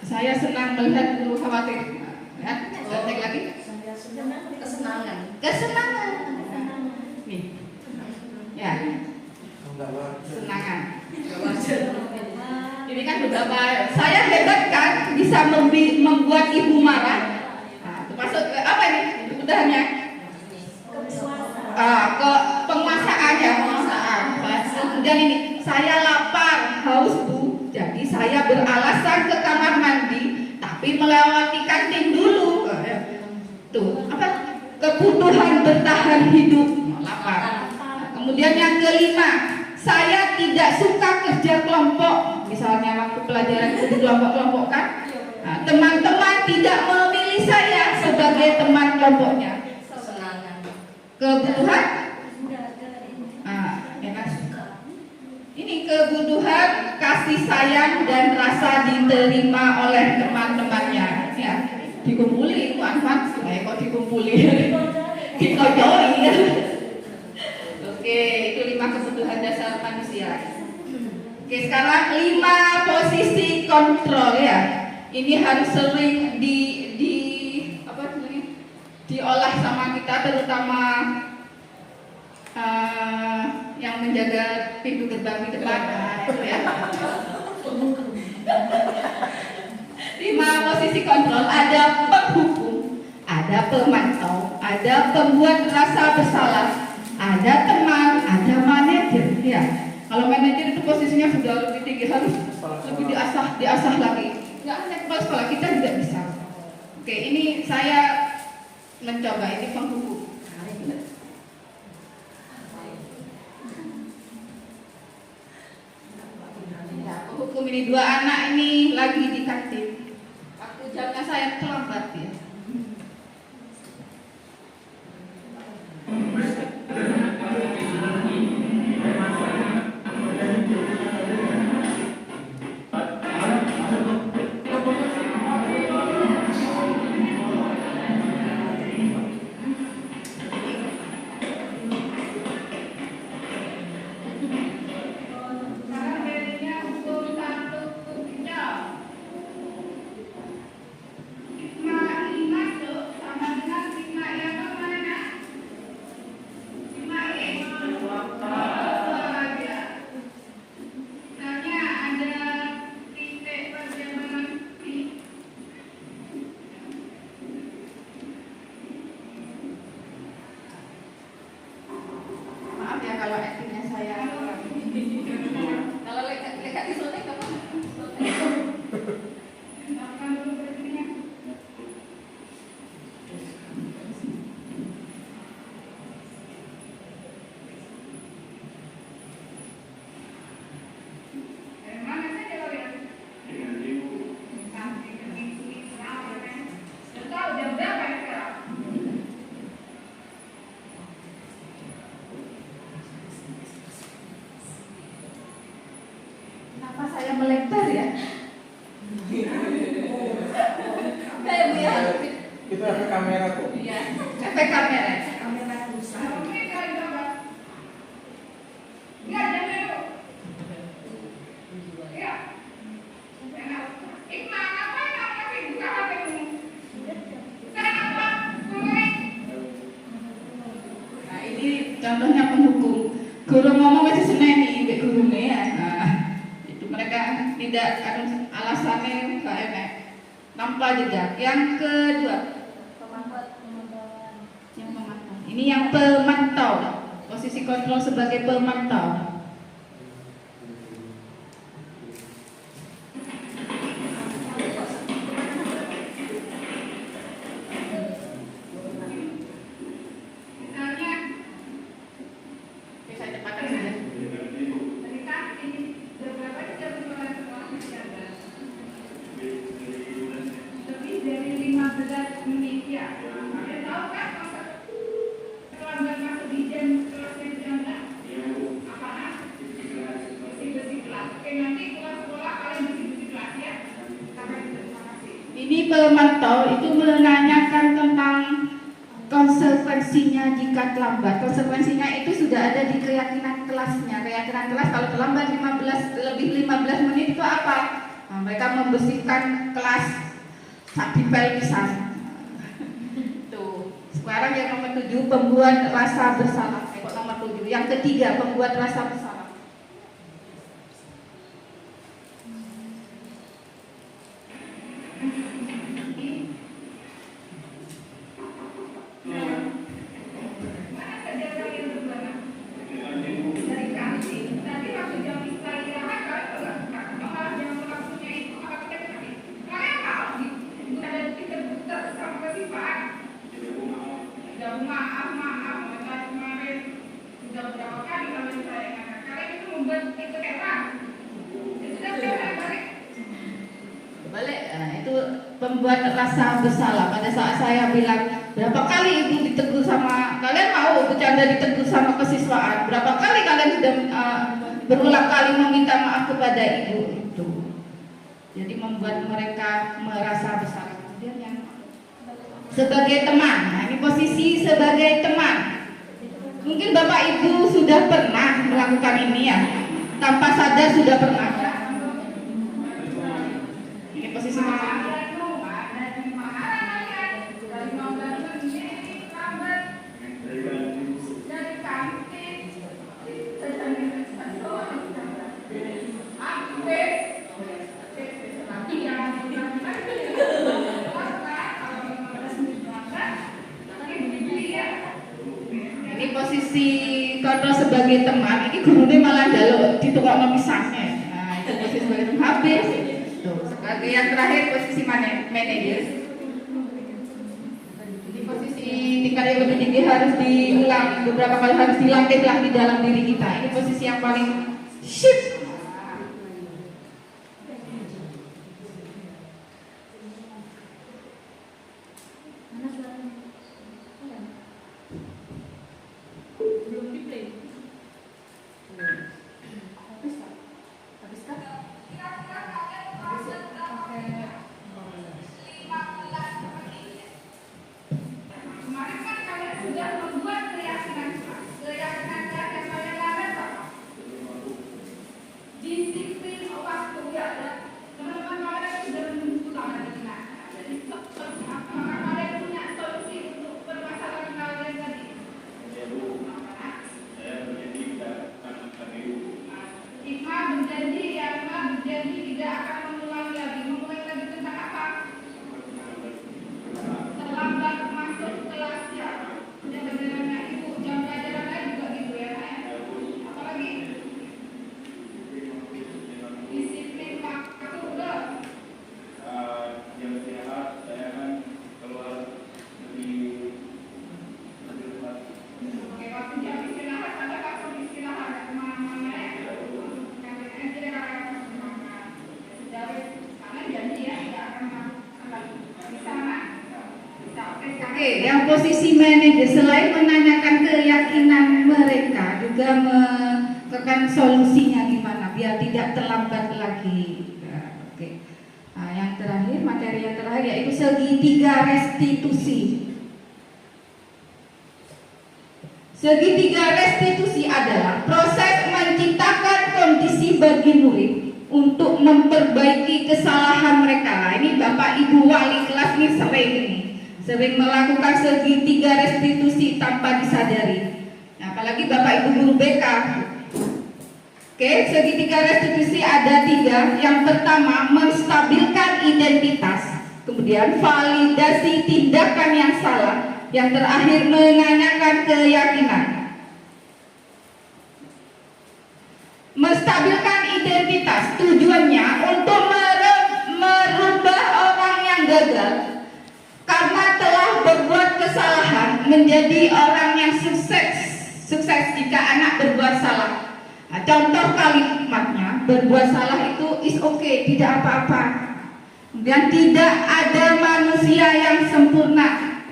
Saya senang melihat guru khawatir. Ya, cek lagi. Kesenangan. Nih. Ya. Kesenangan. Ini kan beberapa. Saya hebat kan bisa membuat ibu marah. Nah, termasuk apa ini? Kebutuhannya? Ke penguasaan ya, penguasaan. Kemudian ini, saya lapar, haus Bu. Jadi saya beralasan ke kamar mandi, tapi melewati kantin dulu. Tuh, apa? Kebutuhan bertahan hidup, lapar. Kemudian yang kelima, saya tidak suka kerja kelompok. Misalnya waktu pelajaran itu dikelompok-kelompokkan. Nah, teman-teman tidak memilih saya sebagai teman kelompoknya. Kebutuhan ini kebutuhan kasih sayang dan rasa diterima oleh teman-temannya. Ya, dikumpuli, manfaat. Kok dikumpuli? Dikojoi. Oke, itu 5 kebutuhan dasar manusia. Oke, sekarang 5 posisi kontrol ya. Ini harus sering diolah sama kita, terutama yang menjaga pintu gerbang di depan. Itu ya. 5 posisi kontrol, ada penghukum, ada pemantau, ada pembuat rasa bersalah, ada teman, ada manajer. Ya, kalau manajer itu posisinya sudah lebih tinggi, harus lebih diasah lagi. Nggak hanya kepala sekolah, kita juga bisa. Oke, ini saya mencoba, ini penghukum. Penghukum ini 2 anak ini lagi di kantin. Waktu jamnya saya terlambat ya. Kalau actingnya saya kalau lekat di suntik apa? Saya melebar ya. Kayak Bu ya. Itu efek kamera tuh. Iya, efek kamera. Kenapa? contohnya penghukum, guru ngomong masih seneni mbek gurune ya. Nah, itu mereka tidak ada alasannya nggak enak. Tanpa jejak. Yang kedua, yang pemantau. Ini yang pemantau. Posisi kontrol sebagai pemantau. Misalnya, Oke, saya cepatkan saja. cerita ini beberapa jam sekolah berjalan. Lebih dari 15 menit ya. Kalian tahu kan masa terlambat masuk di jam kelasnya berjalan? Apaan? Bersih-bersih kelas. Oke, nanti pulang sekolah kalian bersih-bersih kelas ya. Sampai jumpa. Terima kasih. Ini pemantau itu menanyakan tentang konsekuensinya jika terlambat. Konsekuensinya itu sudah ada di keyakinan kelasnya. Keyakinan kelas kalau terlambat 15 menit itu apa? Nah, mereka membersihkan kelas satipel pisan. Tuh. Sekarang yang nomor 7 pembuat rasa bersalah. Kok nomor 7? Yang ketiga pembuat rasa bersalah. Mana saja kalian berdua? Dari kantin. Tadi waktu jam istirahat kalian berangkat. Malah yang waktunya itu apa kita kasih? Kalian tahu sih? Ada kita sama kesifat. Sudah maaf. Maka kemarin sudah berapa kali kalian saya ingatkan. Kalian itu membuat kecewa. Sudah balik. Balik, nah, itu pembuat rasa bersalah. Pada saat saya bilang berapa kali ibu ditegur sama kalian, mau bercanda ditegur sama kesiswaan, berapa kali kalian sudah berulang kali meminta maaf kepada ibu itu. Jadi membuat mereka merasa bersalah. Kemudian yang sebagai teman, nah, ini posisi sebagai teman. Mungkin bapak ibu sudah pernah melakukan ini ya, tanpa sadar sudah pernah. Ini posisi teman. Ini posisi kontrol sebagai teman. Ini gurunya malah jaluk ditukar pisangnya. Nah, itu posisi sebagai teman habis. Tuh, sebagai yang terakhir posisi manajer. Ini posisi tingkat yang lebih tinggi harus diulang beberapa kali, harus dilatih di dalam diri kita. Ini posisi yang paling shift. Belum di play. Habis kah? Kemarin kan kalian sudah membuat keyakinan kelas yang kalian lakukan apa? Disiplin waktu ya. Teman-teman kalian sudah menentukan dari mana. Jadi apakah kalian punya solusi untuk permasalahan kalian tadi? Hikmah berjanji tidak akan mengulangi lagi. Mengulangi lagi tentang apa? Terlambat masuk kelas ya. Udah benerannya ibu jam pelajarannya juga gitu ya. Apalagi disiplin waktu udah. Yang sehat saya kan keluar lebih cepat. Oke, waktu jam istirahat ada langsung istirahat kemana-mana ya. Karena tidak akan kemana. Sudah karena janji ya tidak akan di sana. Oke, yang posisi manajer selain menanyakan keyakinan mereka, juga menentukan solusinya gimana biar tidak terlambat lagi. Nah, oke. Nah, yang terakhir, materi yang terakhir yaitu segitiga restitusi. Segitiga restitusi adalah proses menciptakan kondisi bagi murid untuk memperbaiki kesalahan mereka. Nah, ini Bapak Ibu wali kelas ini sering melakukan segitiga restitusi tanpa disadari. Nah, apalagi Bapak Ibu guru BK. Oke, segitiga restitusi ada 3. Yang pertama, menstabilkan identitas. Kemudian validasi tindakan yang salah. Yang terakhir, menanyakan keyakinan. Menstabilkan identitas tujuannya untuk merubah orang yang gagal karena telah berbuat kesalahan menjadi orang yang sukses jika anak berbuat salah. Nah, contoh kalimatnya, berbuat salah itu is okay, tidak apa-apa. Dan tidak ada manusia yang sempurna.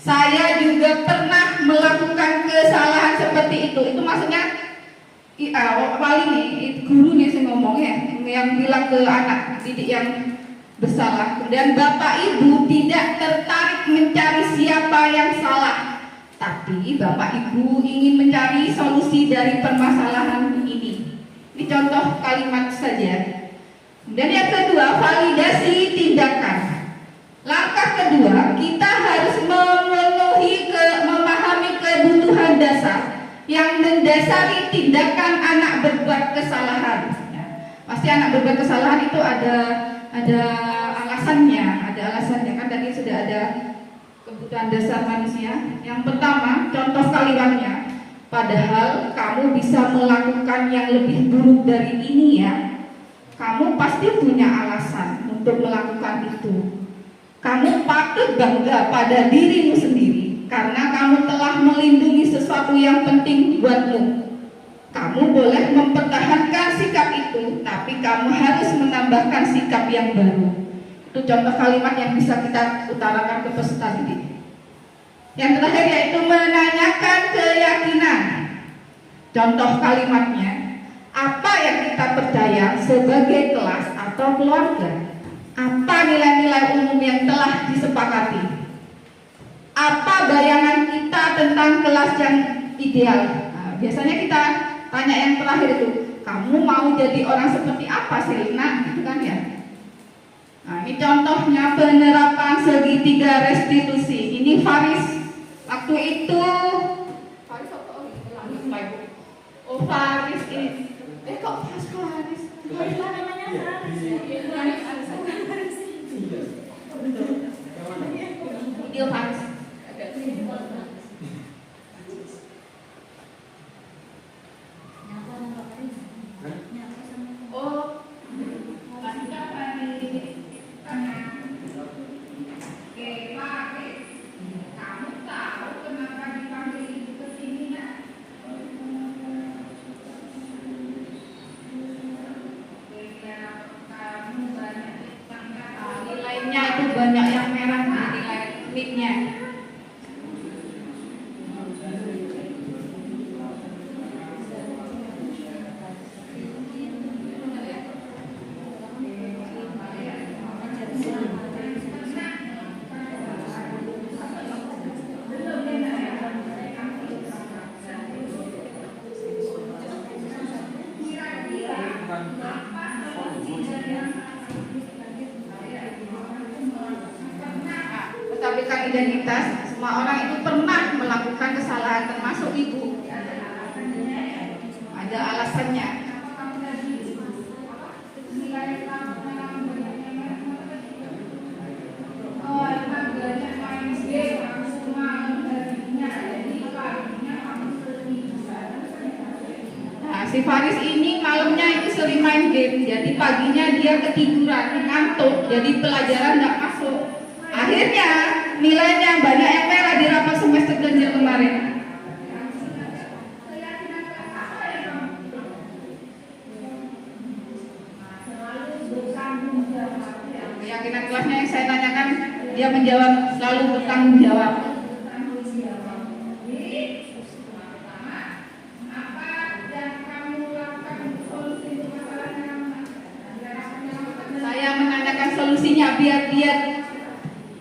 Saya juga pernah melakukan kesalahan seperti itu. Itu maksudnya wali nih, guru nih saya ngomong ya, yang bilang ke anak didik yang bersalah. Kemudian Bapak Ibu tidak tertarik mencari siapa yang salah, tapi Bapak Ibu ingin mencari solusi dari permasalahan ini. Ini contoh kalimat saja. Dan yang kedua, validasi tindakan. Langkah kedua, kita harus memahami kebutuhan dasar yang mendasari tindakan anak berbuat kesalahan. Ya, pasti anak berbuat kesalahan itu ada alasannya kan tadi sudah ada kebutuhan dasar manusia. Yang pertama, contoh kalimatnya, padahal kamu bisa melakukan yang lebih buruk dari ini ya. Kamu pasti punya alasan untuk melakukan itu. Kamu patut bangga pada dirimu sendiri karena kamu telah melindungi sesuatu yang penting buatmu. Kamu boleh mempertahankan sikap itu, tapi kamu harus menambahkan sikap yang baru. Itu contoh kalimat yang bisa kita utarakan ke peserta didik. Yang terakhir yaitu menanyakan keyakinan. Contoh kalimatnya, apa yang kita percaya sebagai kelas atau keluarga? Apa nilai-nilai umum yang telah disepakati? Apa bayangan kita tentang kelas yang ideal? Nah, biasanya kita tanya yang terakhir itu, kamu mau jadi orang seperti apa sih, nak? Gitu kan ya? Nah, ini contohnya penerapan segitiga restitusi. Ini Faris waktu itu. Faris apa? Oh, Faris ini. Kok Faris? Faris namanya Faris. Video Faris. Nilainya itu banyak yang merah, nilai NIP-nya. Menstabilkan identitas, semua orang itu pernah melakukan kesalahan, termasuk ibu. Ada alasannya. Nah, si Faris ini malamnya itu sering main game, jadi paginya dia ketiduran, ngantuk, jadi pelajaran nggak masuk. Akhirnya nilainya banyak yang merah di rapat semester ganjil kemarin. Keyakinan kelasnya yang saya tanyakan, dia menjawab selalu bertanggung jawab. Saya menanyakan solusinya biar dia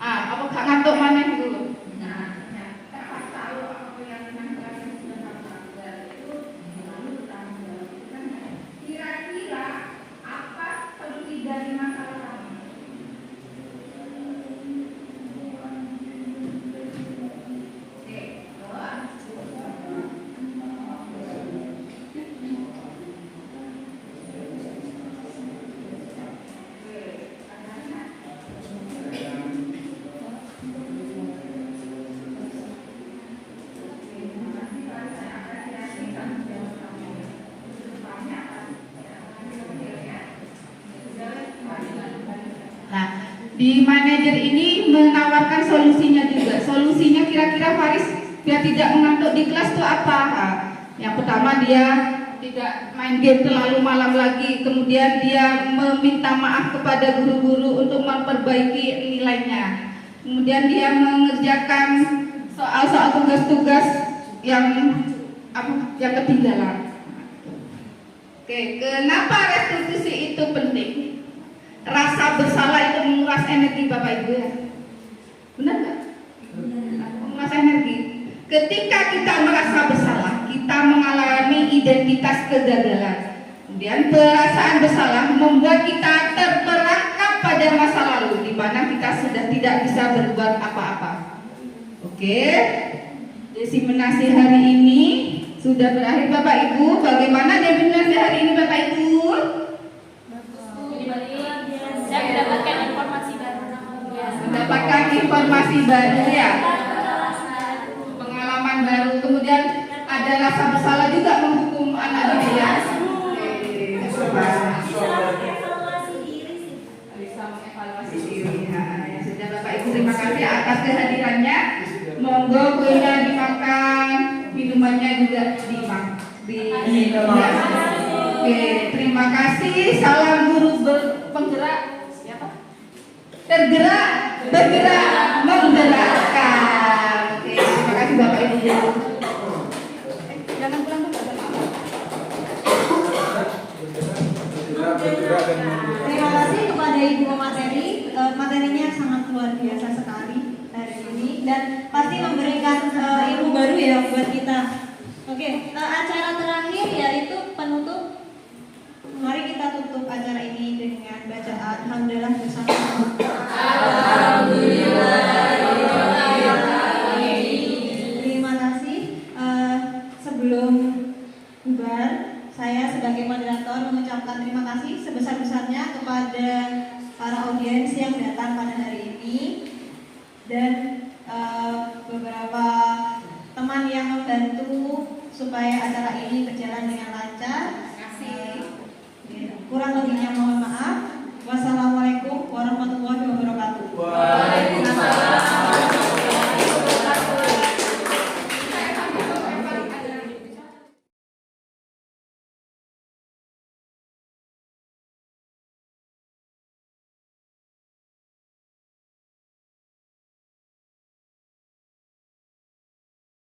apa gak ngantuk mana dulu. Kira-kira apa solusi dari masalah kamu? di manajer ini menawarkan solusinya juga. Solusinya kira-kira Faris biar tidak mengantuk di kelas itu apa? Nah, yang pertama dia tidak main game terlalu malam lagi, kemudian dia meminta maaf kepada guru-guru untuk memperbaiki nilainya, kemudian dia mengerjakan soal-soal tugas-tugas yang ketinggalan. Oke, kenapa restitusi itu penting? Rasa bersalah itu menguras energi Bapak Ibu ya, benar nggak? Menguras energi. Ketika kita merasa bersalah, kita mengalami identitas kegagalan. Kemudian perasaan bersalah membuat kita terperangkap pada masa lalu, di mana kita sudah tidak bisa berbuat apa-apa. Oke, diseminasi hari ini sudah berakhir Bapak Ibu. Bagaimana diseminasi hari ini Bapak Ibu? Saya mendapatkan informasi baru. Mendapatkan informasi baru ya, pengalaman baru. Kemudian ada rasa bersalah juga menghukum anak didik ya. Bisa mengevaluasi diri. Nah, ya sudah Bapak Ibu, terima kasih atas kehadirannya. Monggo kuenya dimakan, minumannya juga diminum. Oke, terima kasih. Salam guru penggerak. Siapa? Tergerak, bergerak, menggerakkan. Oke, terima kasih Bapak Ibu. Jangan pulang dulu. Terima kasih kepada Ibu pemateri. Materinya sangat luar biasa sekali hari ini dan pasti memberikan ilmu baru ya buat kita. Oke, acara terakhir yaitu penutup. Mari kita tutup acara ini dengan bacaan Alhamdulillah bersama. Terima kasih. Sebelum bubar, saya sebagai moderator mengucapkan terima kasih sebesar-besarnya kepada para audiens yang datang pada hari ini dan beberapa teman yang membantu supaya acara ini berjalan dengan lancar. Kurang lebihnya mohon